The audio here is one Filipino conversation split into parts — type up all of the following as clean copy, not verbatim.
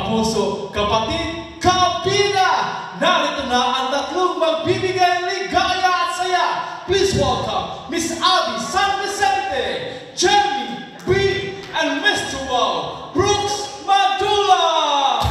kapuso, kapatid, kabida! Narito na ang tatlong magbibigay ligaya at saya. Please welcome Miss Abby San Vicente, Jamie B, and Mr. Wow, Brooks Madula!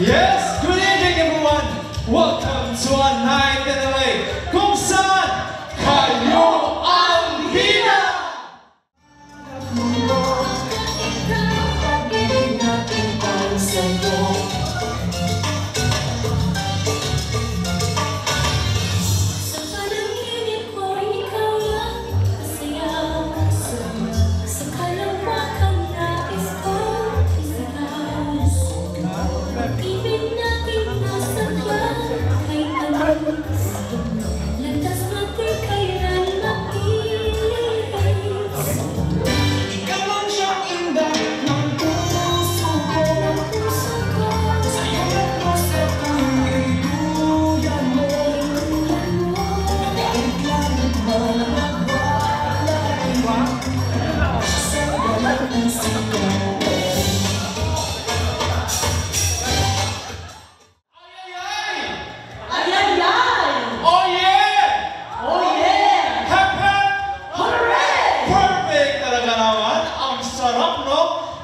Yes, good evening everyone! Welcome to a night in LA kung saan kayo ang bida!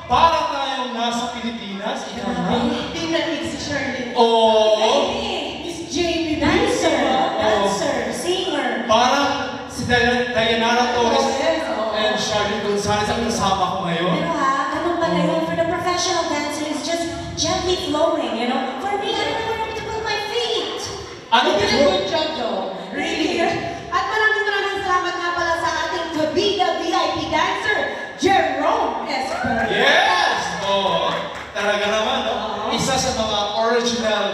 Para tayong nasa Pilipinas, ikaw na. Tingnan si Shirley. Oo. Miss Jamie, dancer, singer. Parang si Dayanara Torres and Charlene Gonzalez ang kasama ko ngayon. Pero ganun pala yun. For the professional dancer, it's just gently flowing, you know? For me, I don't know where to put my feet. Ano you did a good job though. Really. At maraming salamat nga pala sa ating Kabida VIP dancer, Jerome Esper. Yes! Oo. Talaga naman, no? Isa sa mga original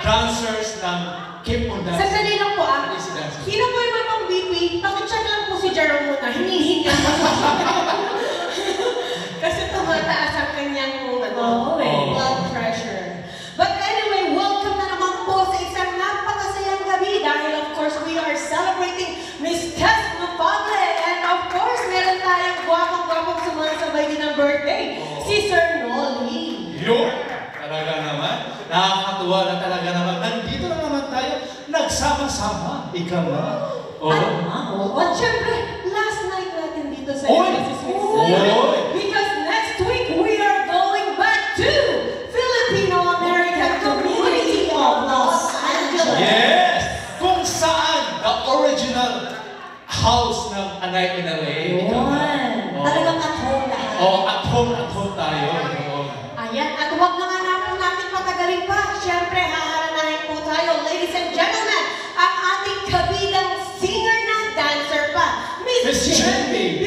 dancers ng Keep on Dancing. Sandali lang po Sino po yung pang BP? Pakicheck lang po si Jerome muna. Hinihinga po. Kasi tumataas ang kanyang blood pressure. But anyway, welcome na naman po sa isang napakasayang gabi dahil of course we are celebrating Miss Tess Mapadre and of course meron tayong gwapong-gwapong sumasabay din ng birthday, si Sir Nolly. Yun! Talaga naman. Nakakatuwa na talaga naman Ika nga. At syempre, last night natin dito sa Oy! Oy! Because next week, we are going back to Filipino-American Community of Los Angeles. Yes! Kung saan the original house ng Anay Inare. Talagang at home lahat. At home tayo. Ayan, at huwag na nga natin patagalin pa. Syempre, haharanahin po tayo, ladies and gentlemen, ang ating kabidang singer na dancer pa, Miss Jenny B.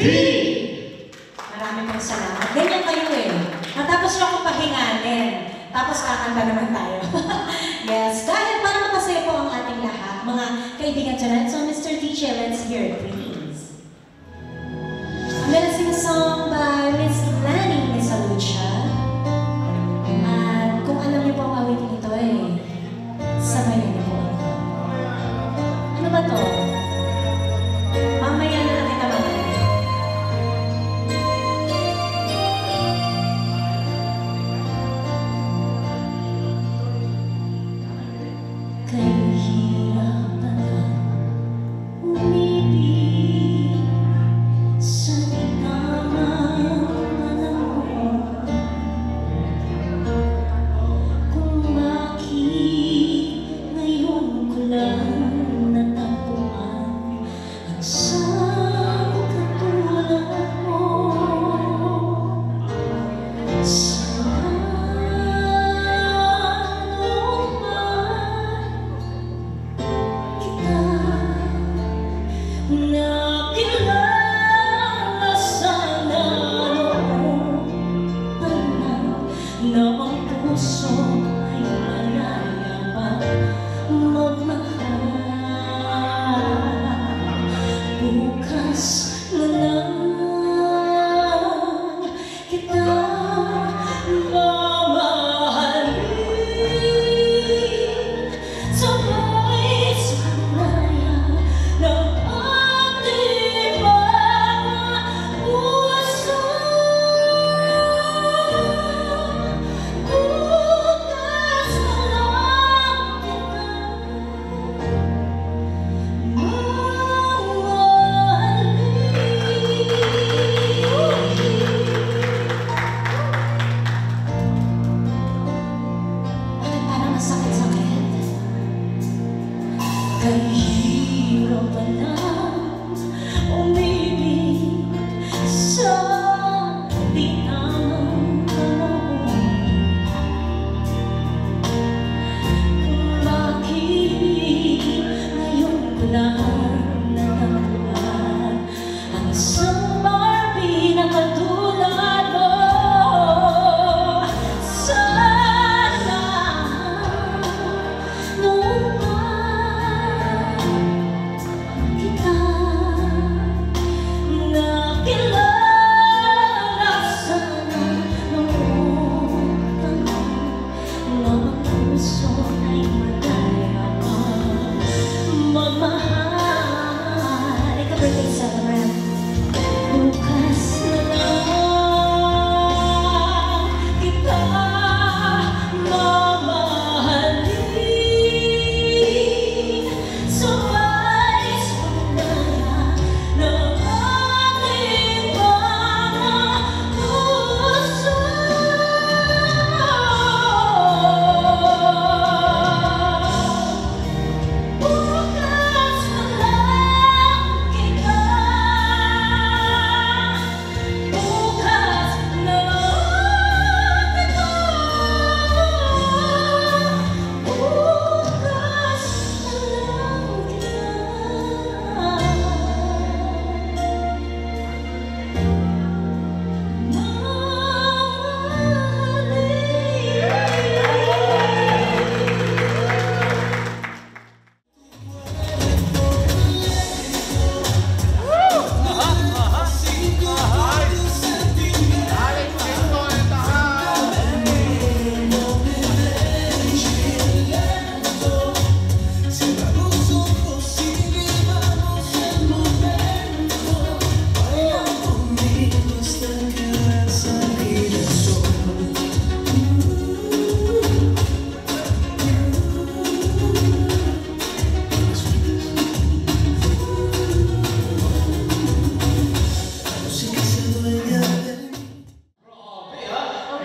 Maraming pong salamat. Ganyan kayo eh. Matapos lang akong pahinganin. Tapos kakanta naman tayo. Yes, dahil para makasaya po ang ating lahat, mga kaibigan dyan. So, Mr. DJ, let's hear it, please. I'm gonna sing a song by Miss Lani Misalucha. At kung alam niyo po ang awitin ito eh, sabayan niyo po ako. Ano ba to? Mamaya na lang kita mamaya. Kahirapan ang umibig sa di ka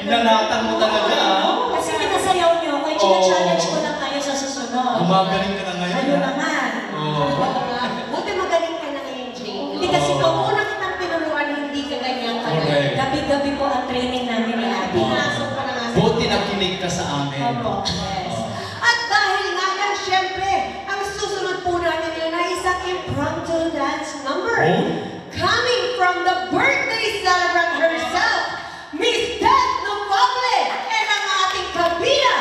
Binanatan mo talaga, Kasi pinasayaw niyo ako, challenge ko lang kayo sa susunod. Gumagaling ka na ngayon. Ano naman? Oo. Buti magaling ka na ngayon, Jane. Hindi kasi Nung una kitang tinuruan, hindi ka ganyan ka. Correct. Gabi-gabi po ang training namin ni Abby. Pinasok ka na nga sa... Buti nakinig ka sa amin. Opo. Yes. At dahil nga yan, syempre, ang susunod po natin yun ay isang impromptu dance number. Oh? Coming from the birthday celebrant herself, Miss Des Novable, and ang ating kabila,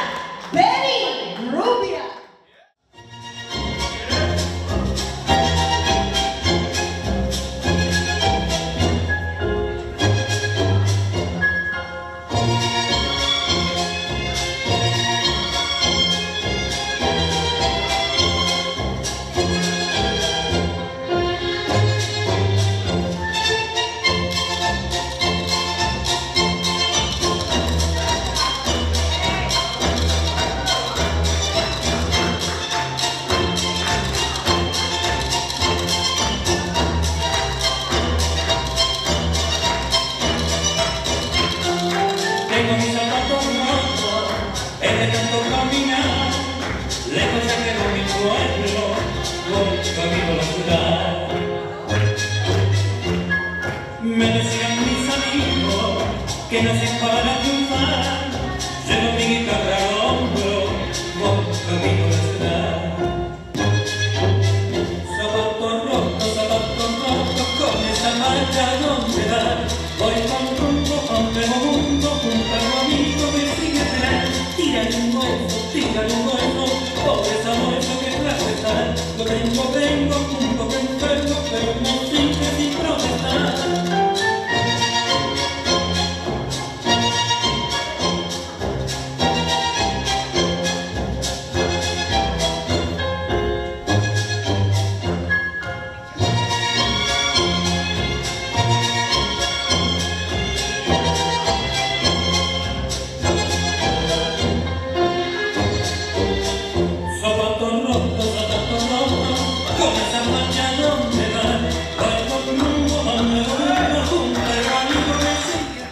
Benny Rubia. Tengo mis zapatos rotos, es de tanto caminar, lejos ya quedó mi pueblo, voy camino a la ciudad. Me decían mis amigos que nací para triunfar, llevo mi guitarra al hombro, voy camino a la ciudad. Zapatos rotos, con esa marcha donde va, voy con rumbo, hombre mundo, junto a un amigo que sigue atrás. Tira un hueso, pobre sabueso que trajo estar. Lo vengo, junto que enfermo, pero no sigue sin protestar. Zapatos rotos, con esa marcha donde van, voy con rumbo, hombre mundo, junto a un amigo que sigue.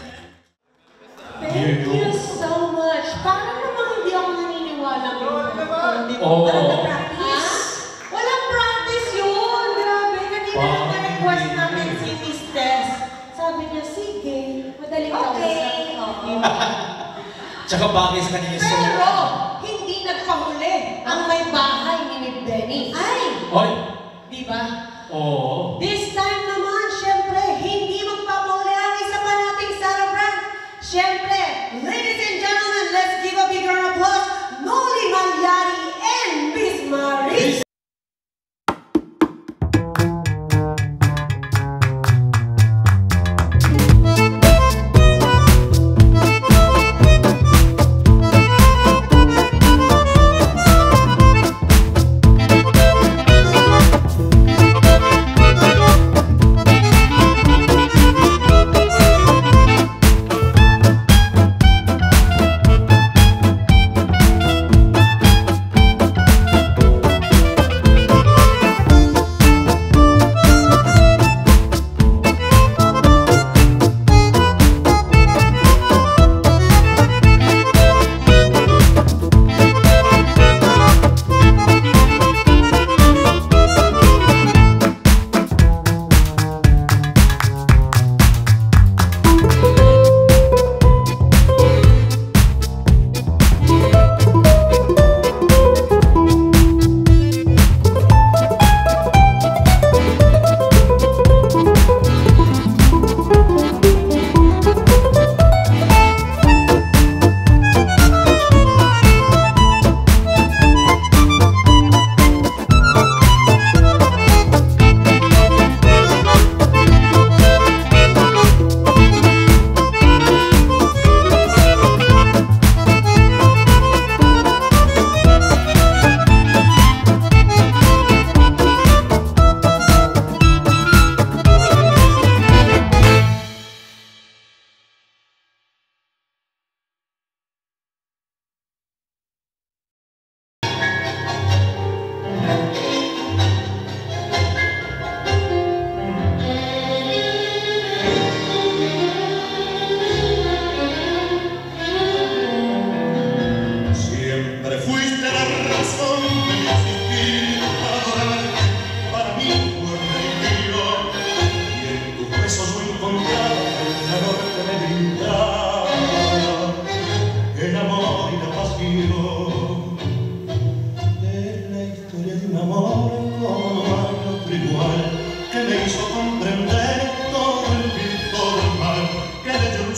Thank you so much. Parang namang hindi ako naniniwala ngayon. Di ba? Oo. Parang na-practice. Walang practice yun. Grabe. Kanina lang na-request namin si Miss Tess. Sabi niya, sige. Madaling Okay. Tsaka bagay sa kanya yung song. Pero, hindi nagpahuli ang may bahay ni Miss Benny. Ay! Oy! Di ba? Oo. This time naman, syempre, hindi magpapahuli ang isa pa nating celebrant. Syempre, ladies and gentlemen, let's give a bigger applause, Noli Magliari and Miss Maris.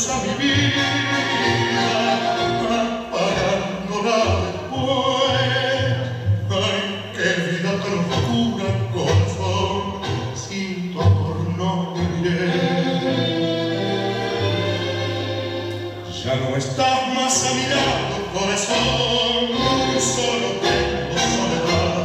adiós a mi vida, apagándola después. Ay, qué vida tan oscura, corazón, sin tu amor no viviré. Ya no estás más a mi lado, corazón, solo tengo soledad.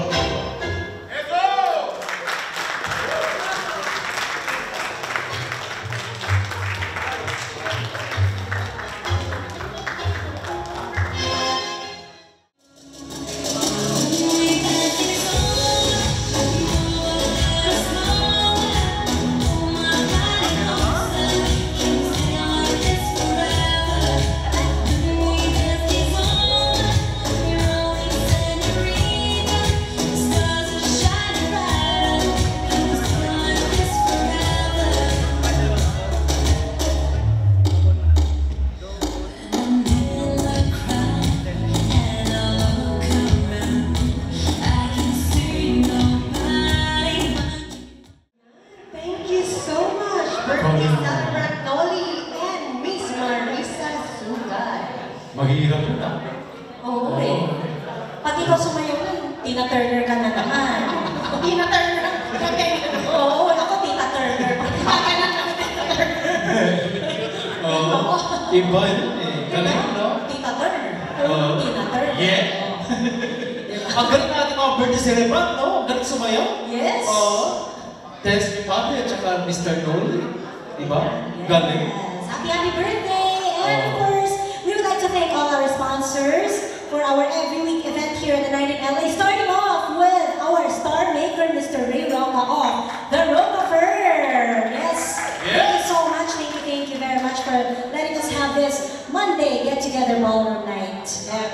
Thank you so much, birthday celebrant Noli and Miss Marisa Sugay. Mahirap yun ah. Oo eh. Pati ikaw sumayaw nun, Tina Turner ka na naman. Tina Turner. Oo, ako Tita Turner. Pagkanan ng Tina Turner. Oo. Iba yun eh. Galing, no? Tita Turner. Oo. Tina Turner. Yeah. Ang galing natin mga birthday celebrant, no? Ang galing sumayaw. Yes. Oo. Tess Padre at saka Mr. Noli. Diba? Galing. Yes. Happy birthday! And of course, we would like to thank all our sponsors for our every week event here at the Night in LA. Starting off with our star maker, Mr. Ray Roca of the Roca Firm. Yes. Thank you so much. Thank you very much for letting us have this Monday get-together ballroom night.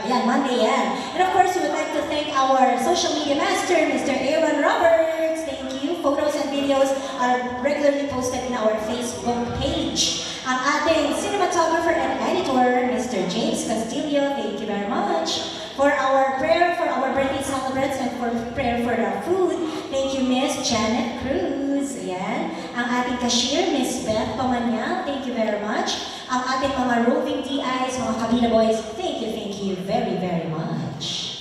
Yeah, Monday, yeah. And of course, we would like to thank our social media master, Mr. Aaron Roberts. Thank you. Photos and videos are regularly posted in our Facebook page. Ang ating cinematographer and editor, Mr. James Castillo. Thank you very much. For our prayer for our birthday celebrants and for prayer for our food, thank you, Miss Janet Cruz. Ayan. Ang ating cashier, Miss Beth Pamanya. Thank you very much. Ang ating mga roving DIs, mga Kabila boys, thank you very, very much.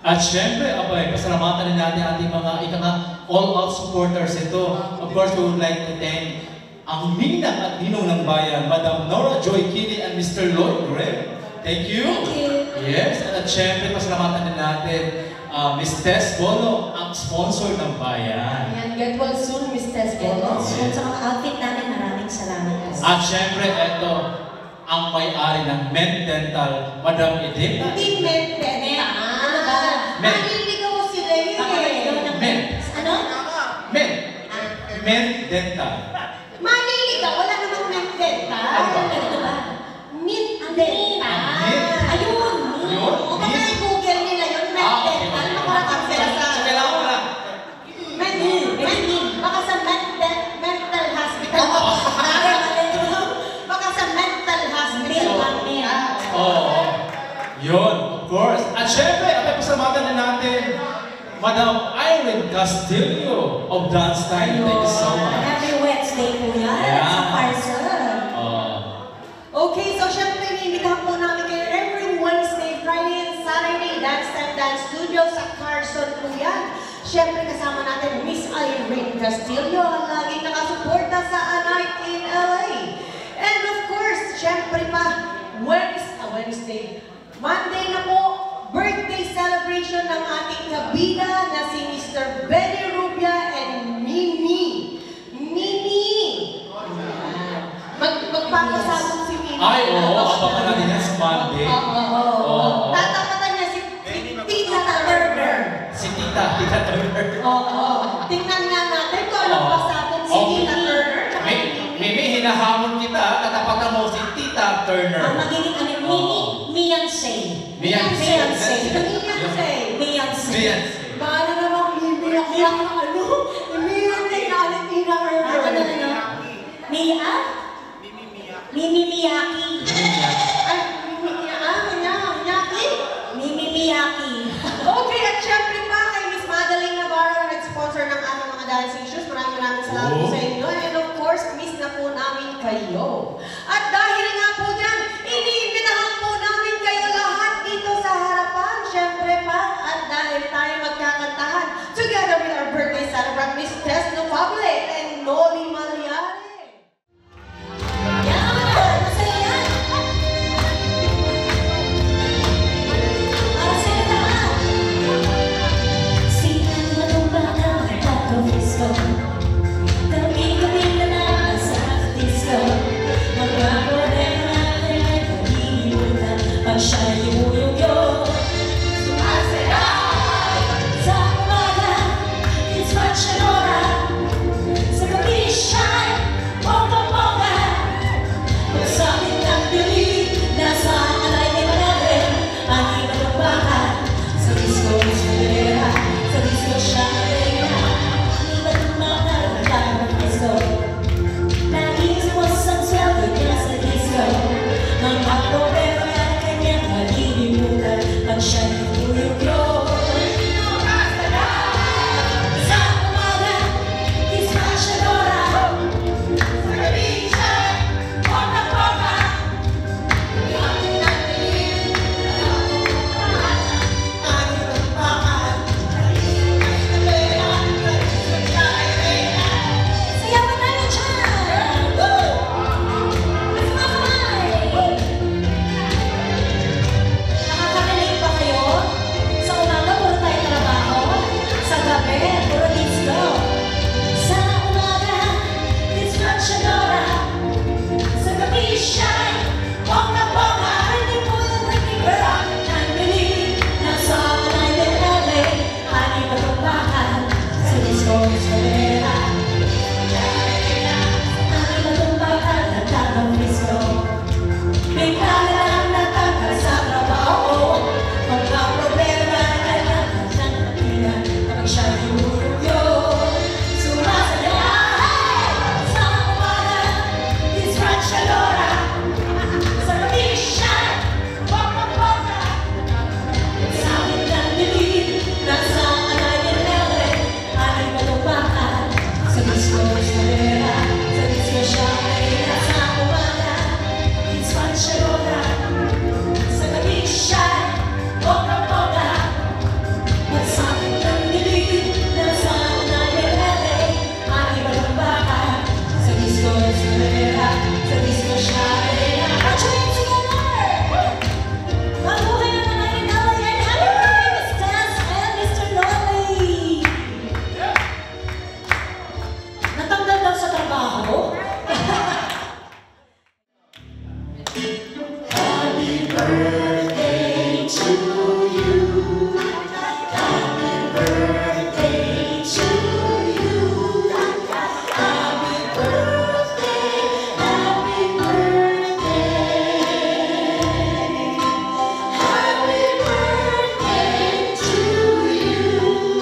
At syempre, abay, pasalamatan din natin ating mga all-out supporters ito. Of course, we would like to thank ang ninang at ninong ng bayan, Madam Nora Joy Kini and Mr. Lloyd Greb. Thank you. Thank you. Yes, at syempre, pasalamatan din natin Miss Tess Bolo, ang sponsor ng bayan. Ayan, get well soon, Miss Tess Bolo. So, sa mga outfit namin, maraming salamat. At syempre, ito, ang may-ari ng Men Dental, Madam Edita. Hindi men dental. Ano ba? Men. Maliligaw sila yun Baka maligaw eh. ng Men. Ano? Men. Men Dental. Maliligaw, wala namang men dental. Ano ba? Ano ba? Mint dental. Mint? Ayun! Yun? O baka i-google nila yun, men Okay. dental. Makulatang sila sa... So, kailangan ko lang. Baka sa mental hospital. Baka sa mental hospital. Oo. Yun, of course. At syempre, at pasalamatan din natin, Madam Irene Castillo of Dance Time. Thank you so much. Every Wednesday po yan. Yeah. Sa Parson. Okay, so syempre, inimitahan po namin kayo every Wednesday, Friday, and Saturday, Dance Time Dance Studio sa Carson po yan. Syempre, kasama natin Miss Irene Castillo, ang laging nakasuporta sa A Night in LA. And of course, syempre pa, Wednesday, Monday na po, birthday celebration ng ating kabida na si Mr. Benny Rubia and Mimi. Magpapasabog si Mimi. Ay, oo. Abangan natin yan sa Monday. Oo. Tatapatan niya si Tita Turner. Si Tita Turner. Oo. Tingnan nga natin kung anong pasabog si Tita Turner. tsaka si Mimi. Mimi, hinahamon kita. Tatapatan mo si Tita Turner. Ang magiging Beyonce. Beyonce. Beyonce. Paano namang Mimi ang ano? Immediately galit Tina Turner. Mia? Mimi Miyaki. Ay, Miyaki? Mimi Miyaki. Okay, at syempre pa kay Miss Madeline Navarro na nag-sponsor ng ating mga dancing shoes. Maraming salamat po sa inyo. And of course, miss na po namin kayo. At dahil nga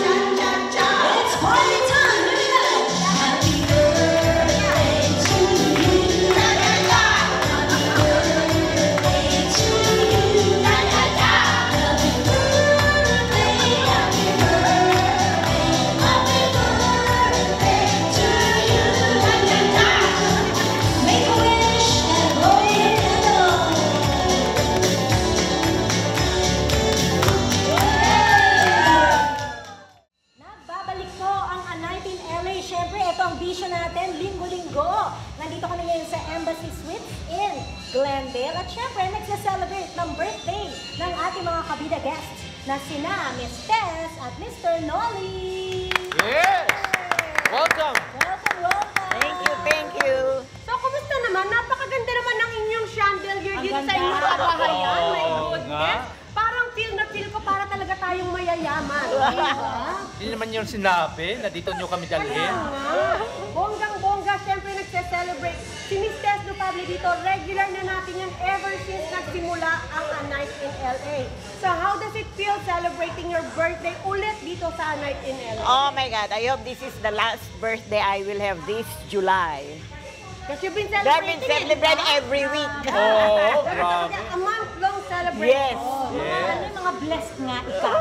It's party time! Here we go! Happy birthday to you! Da da da! Happy birthday to you! Da da da! Happy birthday, happy birthday, happy birthday to you! Da da da! Make a wish and blow your candle. Nagbabalik po ang A19 LA. Siyempre, ito ang vision natin, linggo-linggo. Nandito kami ngayon sa Embassy Suites in Glendale. At siyempre, nagsa-celebrate ng birthday ng ating mga kabida guests na sina Miss Tess at Mr. Nolly. Yes! Welcome! Welcome, welcome. Thank you. So, kumusta naman? Napakaganda naman ng inyong chandelier Ang dito sa ganda. inyong kabahayan. My Oo goodness. nga. Parang feel na feel ko para talaga tayong mayayaman. Diba? Hindi naman yun sinabi na dito nyo kami dalhin. Kaya nga. Bonggang-bongga, syempre nagse-celebrate. Si Miss Tess Pablo dito, regular na natin yan ever since nagsimula ang A Night in LA. So how does it feel celebrating your birthday ulit dito sa A Night in LA? Oh my God, I hope this is the last birthday I will have this July. Because you've been I've celebrating been celebrating it, every week. Oo, Pero grabe. a month-long celebration. Yes. Ano yung mga blessed nga ikaw?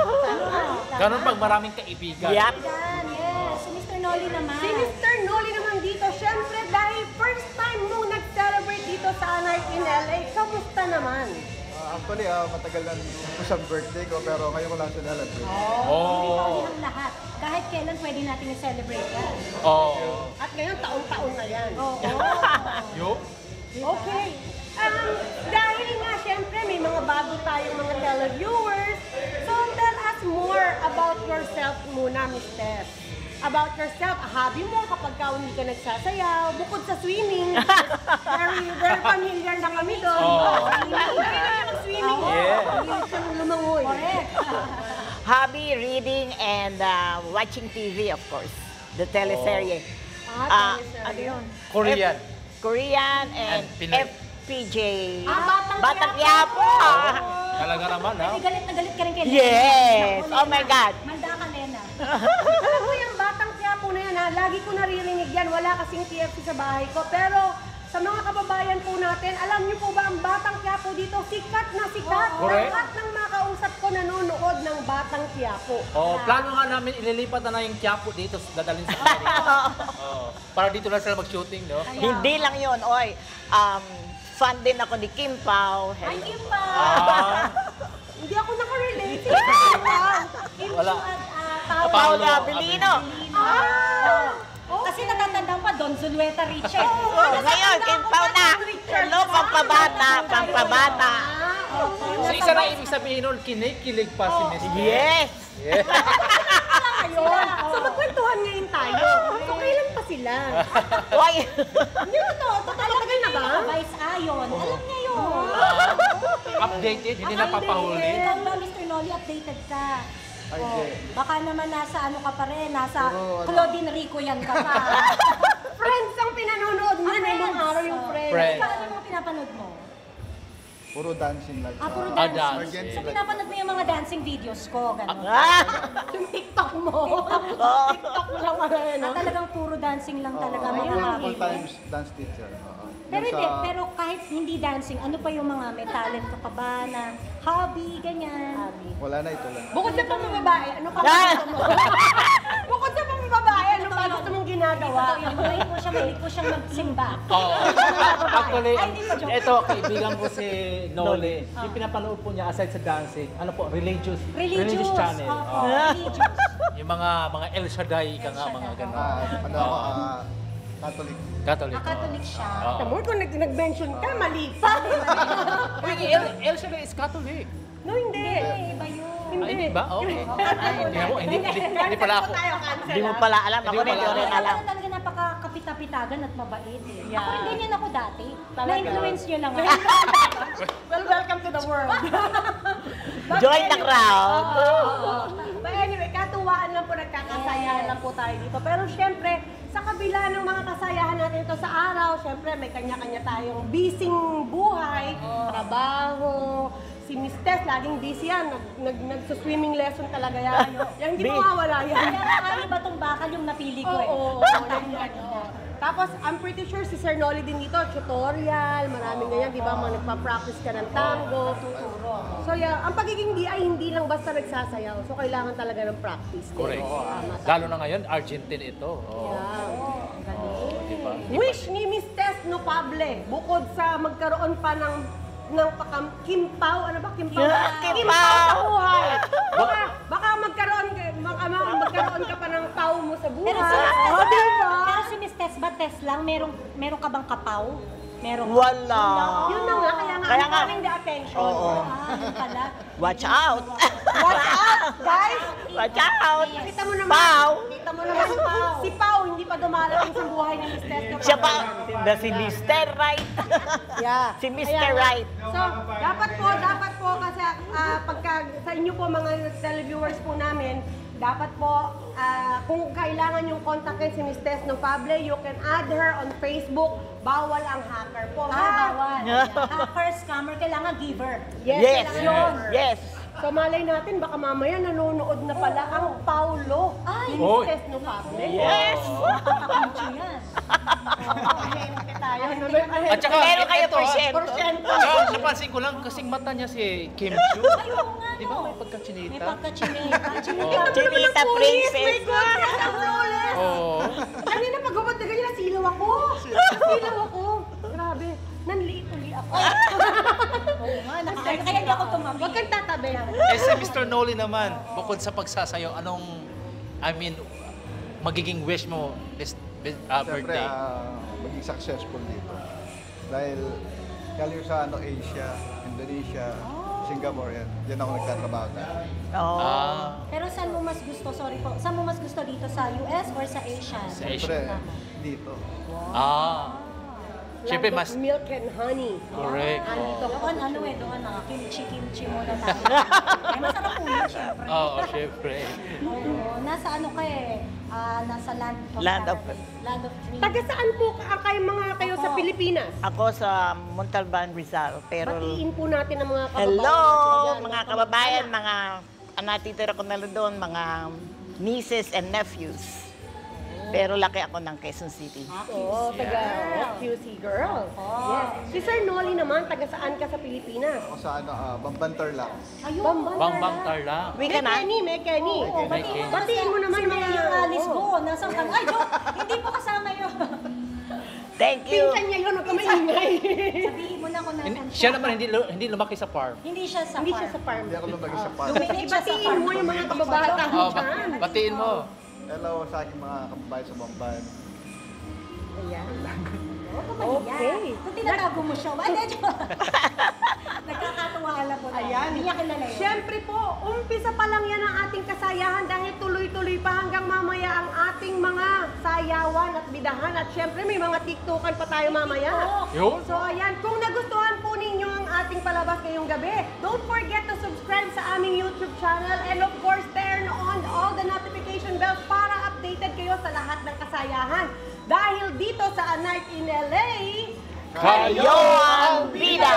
Ganun pag maraming kaibigan. Yep. Yan, yes. Si Mr. Nolly naman. Si Mr. Nolly naman dito, syempre dahil first time mo nag-celebrate dito sa A Night in LA, kamusta naman? Actually, matagal na po siyang birthday ko, pero ngayon ko lang siya celebrate. Hindi Oo. ko ang lahat. Kahit kailan pwede natin i-celebrate yan. Oo. At ngayon, taon-taon na yan. Oo. Yo? Okay. Dahil nga, syempre, may mga bago tayong mga televiewers. So, tell us more about yourself muna, Miss Tess. About yourself, hobby mo kapag ka hindi ka nagsasayaw, bukod sa swimming. Very familiar na kami doon. Oo. Swimming. Yeah. Hindi siya lumangoy. Correct. Hobby, reading, and watching TV, of course. The teleserye. Teleserye. Ano yun? Korean. Korean and And Pinoy. FPJ. Batang Quiapo. Talaga naman, ha? Ay, galit na galit ka rin kay Lena. Yes. Ako, Oh my Lena. God. Manda ka, Lena. Alam mo yung Batang Quiapo na yan, ha? Lagi ko naririnig yan. Wala kasing TFC sa bahay ko. Pero sa mga kababayan po natin, alam niyo po ba ang Batang Quiapo dito? Sikat na sikat. Correct. Lahat ng makausap ko nanonood ng Batang Quiapo. Oh, plano nga namin ililipat na yung Quiapo dito, dadalhin sa Amerika. Oh, para dito na sila mag-shooting, no? Hindi lang yun, oy. Fan din ako ni Kim Pao. Ay, Kim pa! Ah, Hindi ako nakarelate. Kim Wala. Chu at Paolo Paolo Abilino. Kasi natatandaan pa, Don Zulueta Richard. Oh, ngayon, Kim Pao na. Hello, pampabata, pampabata. so isa na ibig sabihin nun, kinikilig pa si Miss Tess. Yes. Yeah. Ayun. So magkwentuhan ngayon tayo. So kailan pa sila? Why? Hindi ko to. Tatagal na ba? Vice Ayon. Alam niya yun. Updated, hindi na papahuli. Ikaw ba, Mr. Nolly, updated ka? Ay, Oh, hindi. baka naman nasa ano ka pa rin, nasa Puro, ano. Claudine Rico yan ka pa. Friends ang pinanonood mo. Nung araw yung friends. Friends. Ikaw, ano yung mga pinapanood mo? Puro dancing like Puro Ah, dancing. dancing. So, pinapanood mo yung mga dancing videos ko, gano'n. Yung TikTok mo. TikTok mo lang ano yun. Ah, talagang puro dancing lang talaga. Ako mga yung hobby. full-time dance teacher. Pero Yung hindi, sa- pero kahit hindi dancing, ano pa yung mga may talent ka pa ba na hobby, ganyan? Wala na, ito lang. Bukod sa pambabae, ano pa ba gusto mo? Bukod sa pambabae, ano pa gusto mong ginagawa? Ito yung mahilig po siya, mahilig po siyang magsimba. Oo. Actually, Ay, hindi pa joke. ito, kaibigan ko si Nole. Yung pinapanood po niya aside sa dancing, ano po, religious channel. Opo, Oo. religious. Yung mga El Shaddai ka nga, mga gano'n. Ano ako, Catholic. Catholic. Catholic siya. Oo. Tamo, kung nag-mention ka, mali pa. Uy, El Shaddai is Catholic. No, hindi. Hindi, iba yun. Ay, hindi ba? Okay. Hindi pala ako. Hindi mo pala alam. Ako rin, hindi rin alam. Talaga napakakapita-pitagan at mabait eh. Ako rin ganyan ako dati. Talaga? Na-influence nyo lang ako. Well, welcome to the world. But Join the anyway, crowd. But anyway, katuwaan lang po, nagkakasayahan lang po tayo dito. Pero syempre, sa kabila ng mga kasayahan natin ito sa araw, syempre may kanya-kanya tayong busy buhay, trabaho. Si Miss Tess, laging busy yan. Nagsuswimming lesson talaga yan. Yan, hindi mawawala yan. Kaya ba itong bakal yung napili ko eh? Oo, yan. Tapos, I'm pretty sure si Sir Nolly din dito, tutorial, maraming ganyan, di ba? Mga nagpa-practice ka ng tango, tuturo. So, yeah, ang pagiging DI, hindi lang basta nagsasayaw. So, kailangan talaga ng practice. Correct. Lalo na ngayon, Argentine ito. Diba? Wish ni Miss Tess Nopable, bukod sa magkaroon pa ng kimpaw, ano ba? Kimpaw? Kimpaw sa buhay. Baka magkaroon ka pa ng pau mo sa buhay. Pero si Miss Tess ba, Tess lang? Meron ka bang kapaw? Meron. Wala. Yun na nga, kaya Kaya nga, nga. calling the attention. Oo. Yun pala. Watch out! Watch out, guys! Watch out! Kita mo naman. Pau! Kita mo naman, Pau. Si Pau, hindi pa dumarating sa buhay ni Miss Tess. Siya pa, si Mr. Right. Yeah. Si Mr. Kaya nga. Right. So, dapat po kasi pagka sa inyo po mga televiewers po namin, dapat po kung kailangan yung kontakin si Miss Tess Nopable, you can add her on Facebook. Bawal ang hacker po. Bawal. Hacker, scammer, kailangan giver. Yes. kailangan yun. Yes. So malay natin, baka mamaya nanonood na pala ang Paulo ni Miss Oy. Tess Nopable. Yes. Nakakapincho yan. Ahente tayo. At saka, Meron kayo ito, porsyento. Tsaka, napansin ko lang, kasing mata niya si Kim Chiu. Ayun nga, Di ba no? may pagkachinita? May pagkachinita. Chinita. Chinita princess. My goodness, ang flawless. Oo. Kanina pag gumad na ganyan, nasilaw ako. Nasilaw ako. Grabe. Nanliit-uli ako. Oo nga, kaya hindi ako tumabi. Huwag kang tatabi. Eh si Mr. Nolly naman, bukod sa pagsasayaw, magiging wish mo this Siyempre, birthday? maging successful dito. Dahil galing sa Asia, Indonesia, Singapore, yan. Diyan ako nagtatrabaho na. Oo. Pero saan mo mas gusto, sorry po, saan mo mas gusto dito, sa US or sa Asia? Sa Siyempre, Asia. dito. Siyempre mas... Milk and honey. Correct. Andito ako. Doon, mga kimchi muna tayo. Ay, masarap po yun, syempre. Oo, syempre. Oo, nasa ano ka eh, nasa Land of- Land of Dreams. Taga saan po kayo sa Pilipinas? Ako sa Montalban, Rizal. Pero Batiin po natin ang mga kababayan hello, natin dyan. mga kababayan, mga natitira ko na doon, mga nieces and nephews. Pero laki ako ng Quezon City. Oo, QC girl. Yes. Si Sir Nolly naman, taga saan ka sa Pilipinas? Ako sa Bambantar lang. Ayun, Bang Tarlac. Uwi ka na? May Kenny. Oo, Batiin mo naman si mga... Mayor Alice ko. Nasaan ka? Ay, joke! Hindi po kasama yun. Thank you. Pinsan niya yun, huwag ka maingay. Sabihin mo na kung nasaan Siya naman hindi lumaki sa farm. Hindi siya sa Hindi farm. siya sa farm. Hindi ako lumagay sa park. Lumikit siya sa Batiin farm. mo yung mga kababata mo Oh, dyan. batiin mo. Hello sa aking mga kababayan sa Bamban. Ayan. Huwag ka mahiya. Okay. Kung tinatago mo siya, ay, joke. Nagkakatuwa lang po. Ayan. Hindi niya kilala yun. Siyempre po, umpisa pa lang yan ang ating kasayahan dahil tuloy-tuloy pa hanggang mamaya ang ating mga sayawan at bidahan. At siyempre may mga tiktokan pa tayo mamaya. Yun. So ayan, kung nagustuhan po ninyo ang ating palabas ngayong gabi, don't forget to subscribe sa aming YouTube channel and of course turn on all the notification bells para updated kayo sa lahat ng kasayahan. Dahil dito sa A Night in LA, Kayo ang bida!